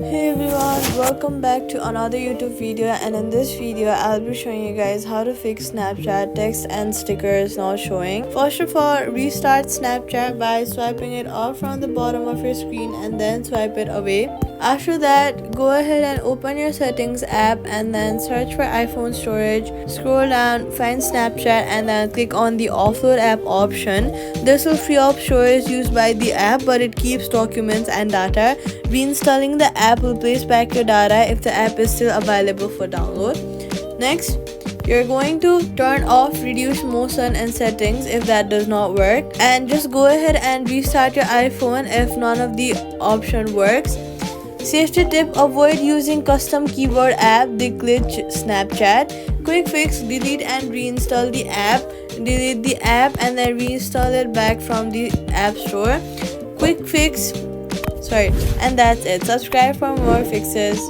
Hey everyone, welcome back to another YouTube video, and in this video I'll be showing you guys how to fix Snapchat text and stickers not showing. First of all, restart Snapchat by swiping it off from the bottom of your screen and then swipe it away. After that, go ahead and open your settings app and then search for iPhone storage. Scroll down, find Snapchat and then click on the offload app option. This will free up storage used by the app, but it keeps documents and data. Reinstalling the app will place back your data if the app is still available for download. Next, you're going to turn off reduce motion and settings if that does not work, and just go ahead and restart your iPhone if none of the option works. Safety tip: avoid using custom keyboard app, they glitch Snapchat. Quick fix: delete and reinstall the app. Delete the app and then reinstall it back from the app store. Quick fix. And that's it. Subscribe for more fixes.